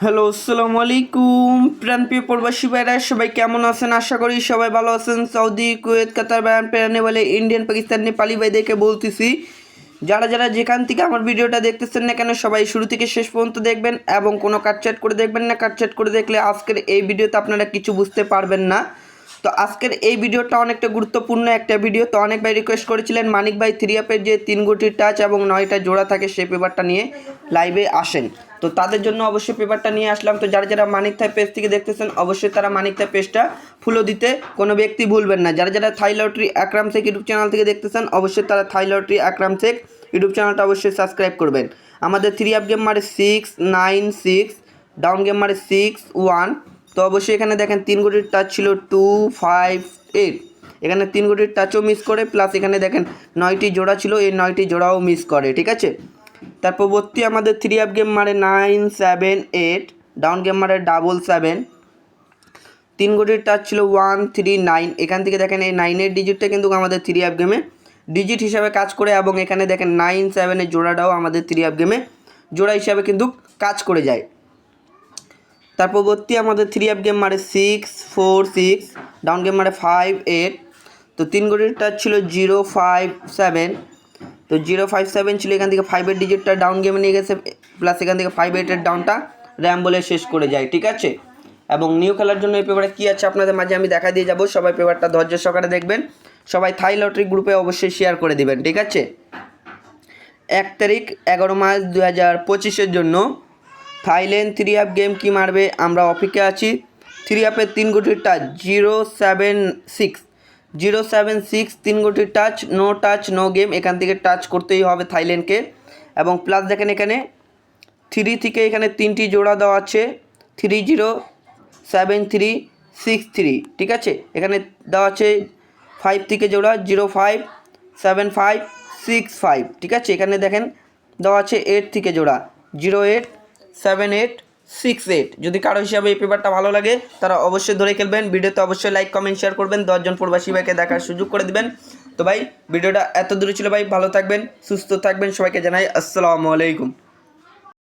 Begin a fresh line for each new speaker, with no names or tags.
Hello, আসসালামু আলাইকুম প্রাণপ্রিয় প্রবাসী ভাইরা, সবাই কেমন আছেন? আশা করি সবাই ভালো আছেন। সৌদি, কুয়েত, কাতার, বায়ান, পেরানে বলে ইন্ডিয়ান, পাকিস্তান, নেপালি ভাইদেরকে বলতেছি, যারা যারা যেখান থেকে আমার ভিডিওটা দেখতেছেন না কেন, সবাই শুরু থেকে শেষ পর্যন্ত দেখবেন এবং কোনো কাটছাট করে দেখবেন না। কাটছাট করে দেখলে আজকের এই ভিডিওতে আপনারা কিছু বুঝতে পারবেন না। তো আজকের এই ভিডিওটা অনেকটা গুরুত্বপূর্ণ একটা ভিডিও। তো অনেক ভাই রিকোয়েস্ট করেছিলেন মানিক ভাই থ্রি অ্যাপের যে 3 গুটির টাচ এবং 9টা জোড়া থাকে সেই পেপারটা নিয়ে লাইভে আসেন। তো তাদের জন্য অবশ্যই পেপারটা নিয়ে আসলাম। তো যারা যারা মানিক থাই পেজ থেকে দেখতেছেন অবশ্যই তারা মানিক থাই পেজটা ফলো দিতে কোনো ব্যক্তি ভুলবেন না। যারা যারা থাই লটারি আকরাম শেখ ইউটিউব চ্যানেল থেকে দেখতেছেন অবশ্যই তারা থাই লটারি আকরাম শেখ ইউটিউব চ্যানেলটা অবশ্যই সাবস্ক্রাইব করবেন। আমাদের 3 অ্যাপ গেম মারে 6 9 6, ডাউন গেম মারে 6 1। তো অবশ্যই এখানে দেখেন 3 গুটির টাচ ছিল 2 5 8, এখানে 3 গুটির টাচও মিস করে, প্লাস এখানে দেখেন 9টি জোড়া ছিল, এই 9টি জোড়াও মিস করে। ঠিক আছে, তার পরবর্তী আমাদের 3 অ্যাপ গেম মারে 9 7 8, ডাউন গেম মারে 7 3 গুটির টাচ ছিল 1 3 9। এখান থেকে দেখেন এই 9-এর ডিজিটটা কিন্তু আমাদের 3 অ্যাপ গেমে ডিজিট হিসাবে কাজ করে এবং এখানে দেখেন 9 7-এর জোড়াটাও আমাদের 3 অ্যাপ গেমে জোড়া হিসাবে কিন্তু কাজ করে যায়। তার পরবর্তী আমাদের 3 অ্যাপ গেম মারে 6 4 6, ডাউন গেম মারে 5 8। তো 3 গুটির টাচ ছিল 0 5 7, তো 0 5 7 ছিল, এখান থেকে 5-এর ডিজিটটা ডাউন গেমে নিয়ে গেছে, প্লাস এখান থেকে 5 8-এর ডাউনটা র্যাম বলে শেষ করে যায়। ঠিক আছে, এবং নিউ খেলার জন্য এই পেপারে কী আছে আপনাদের মাঝে আমি দেখা দিয়ে যাব। সবাই পেপারটা ধৈর্য সহকারে দেখবেন, সবাই থাই লটারি গ্রুপে অবশ্যই শেয়ার করে দিবেন। ঠিক আছে, 1 তারিখ 11 মার্চ 2025-এর জন্য থাইল্যান্ড 3 অ্যাপ গেম কি মারবে আমরা অপেক্ষা আছি। 3 অ্যাপের 3 গুটির টাচ 0 7 6, 0 7 6, 3 গুটির touch, no touch no game, এখান থেকে টাচ করতেই হবে থাইল্যান্ডকে। এবং প্লাস দেখেন এখানে 3 থেকে এখানে 3টি জোড়া দেওয়া আছে 3 0 7 3 6 3। ঠিক আছে, এখানে দেওয়া আছে 5 থেকে জোড়া 0 5 7 5 6 5। ঠিক আছে, এখানে দেখেন দেওয়া আছে 8 থেকে জোড়া 0 8 7 8 6 8। যদি কারো হিসাবে এই পেপারটা ভালো লাগে তারা অবশ্যই ধরে খেলবেন। ভিডিওতে অবশ্যই লাইক কমেন্ট শেয়ার করবেন, 10 জন প্রবাসী ভাইকে দেখার সুযোগ করে দিবেন। তো ভাই ভিডিওটা এত দূরে ছিল ভাই, ভালো থাকবেন সুস্থ থাকবেন, সবাইকে জানাই আসসালামু আলাইকুম।